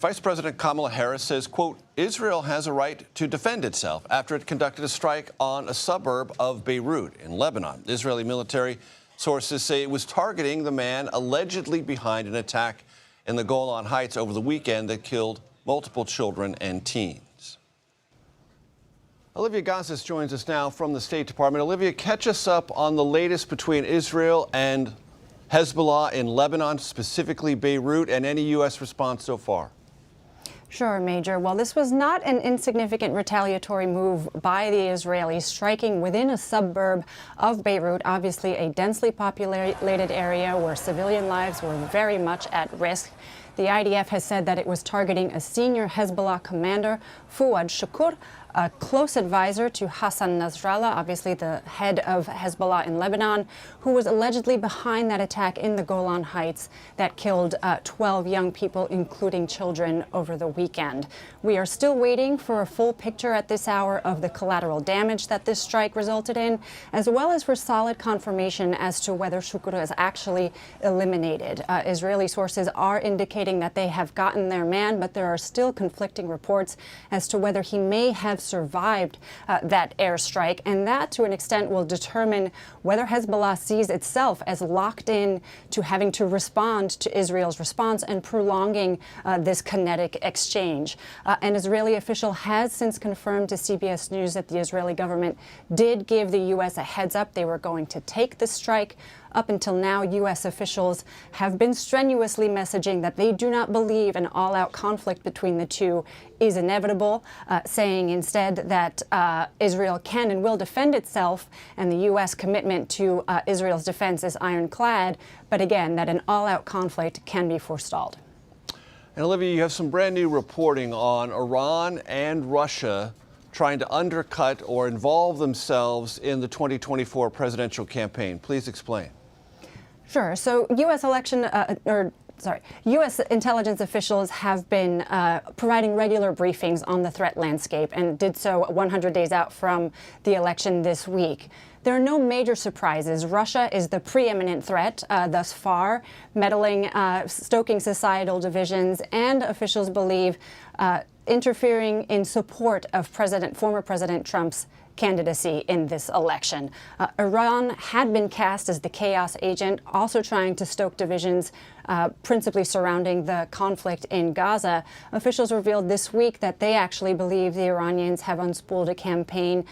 Vice President Kamala Harris says, quote, Israel has a right to defend itself after it conducted a strike on a suburb of Beirut in Lebanon. Israeli military sources say it was targeting the man allegedly behind an attack in the Golan Heights over the weekend that killed multiple children and teens. Olivia Gazis joins us now from the State Department. Olivia, catch us up on the latest between Israel and Hezbollah in Lebanon, specifically Beirut, and any U.S. response so far. Sure, Major. Well, this was not an insignificant retaliatory move by the Israelis, striking within a suburb of Beirut, obviously a densely populated area where civilian lives were very much at risk. The IDF has said that it was targeting a senior Hezbollah commander, Fouad Shukur, a close advisor to Hassan Nasrallah, obviously the head of Hezbollah in Lebanon, who was allegedly behind that attack in the Golan Heights that killed 12 young people, including children, over the weekend. We are still waiting for a full picture at this hour of the collateral damage that this strike resulted in, as well as for solid confirmation as to whether Shukur is actually eliminated. Israeli sources are indicating that they have gotten their man, but there are still conflicting reports as to whether he may have survived that airstrike, and that to an extent will determine whether Hezbollah sees itself as locked in to having to respond to Israel's response and prolonging this kinetic exchange. An Israeli official has since confirmed to CBS News that the Israeli government did give the U.S. a heads up they were going to take the strike. Up until now, U.S. officials have been strenuously messaging that they do not believe an all-out conflict between the two is inevitable, saying instead that Israel can and will defend itself, and the U.S. commitment to Israel's defense is ironclad, but again, that an all-out conflict can be forestalled. And Olivia, you have some brand new reporting on Iran and Russia trying to undercut or involve themselves in the 2024 presidential campaign. Please explain. Sure. So U.S. U.S. intelligence officials have been providing regular briefings on the threat landscape and did so 100 days out from the election this week. There are no major surprises. Russia is the preeminent threat thus far, meddling, stoking societal divisions, and officials believe interfering in support of former President Trump's candidacy in this election. Iran had been cast as the chaos agent, also trying to stoke divisions, principally surrounding the conflict in Gaza. Officials revealed this week that they actually believe the Iranians have unspooled a campaign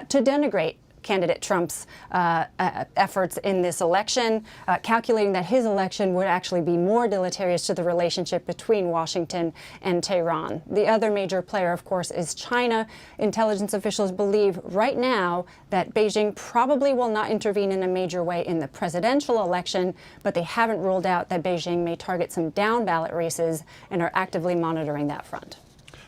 to denigrate candidate Trump's efforts in this election, calculating that his election would actually be more deleterious to the relationship between Washington and Tehran. The other major player, of course, is China. Intelligence officials believe right now that Beijing probably will not intervene in a major way in the presidential election, but they haven't ruled out that Beijing may target some down-ballot races and are actively monitoring that front.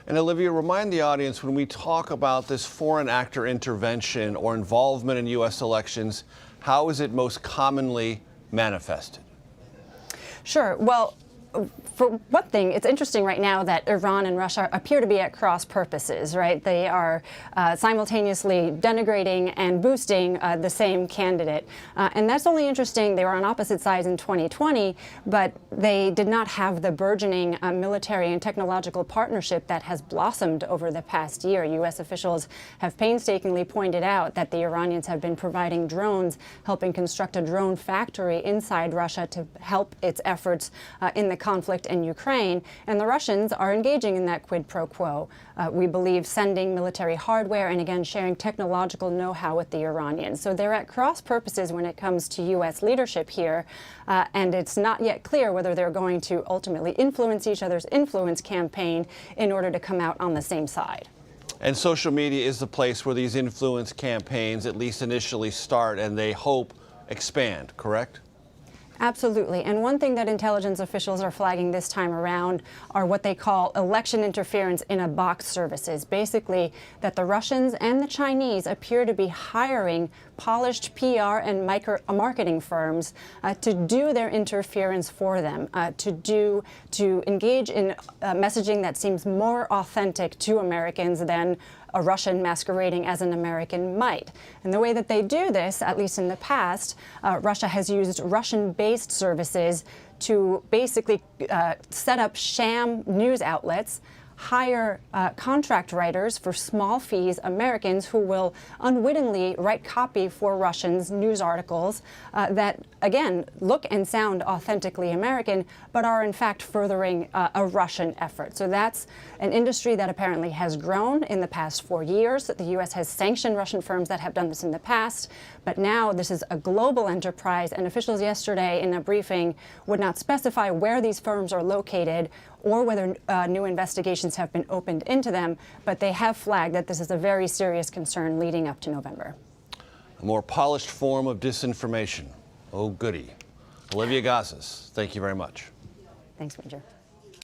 And Olivia, remind the audience, when we talk about this foreign actor intervention or involvement in U.S. elections, how is it most commonly manifested? Sure. Well, for one thing, it's interesting right now that Iran and Russia appear to be at cross purposes, right? They are simultaneously denigrating and boosting the same candidate. And that's only interesting. They were on opposite sides in 2020, but they did not have the burgeoning military and technological partnership that has blossomed over the past year. U.S. officials have painstakingly pointed out that the Iranians have been providing drones, helping construct a drone factory inside Russia to help its efforts in the conflict in Ukraine, and the Russians are engaging in that quid pro quo. We believe sending military hardware and, again, sharing technological know-how with the Iranians. So they're at cross purposes when it comes to U.S. leadership here, and it's not yet clear whether they're going to ultimately influence each other's influence campaign in order to come out on the same side. And social media is the place where these influence campaigns, at least initially, start and they hope expand, correct? Absolutely. And one thing that intelligence officials are flagging this time around are what they call election interference in a box services. Basically, that the Russians and the Chinese appear to be hiring polished PR and marketing firms to do their interference for them, to engage in messaging that seems more authentic to Americans than a Russian masquerading as an American might. And the way that they do this, at least in the past, Russia has used Russian-based services to basically set up sham news outlets, hire contract writers for small fees, Americans who will unwittingly write copy for Russians' news articles that, again, look and sound authentically American, but are in fact furthering a Russian effort. So that's an industry that apparently has grown in the past 4 years. The U.S. has sanctioned Russian firms that have done this in the past, but now this is a global enterprise, and officials yesterday in a briefing would not specify where these firms are located or whether new investigations have been opened into them, but they have flagged that this is a very serious concern leading up to November. A more polished form of disinformation. Oh, goody. Olivia Gazis, thank you very much. Thanks, Major.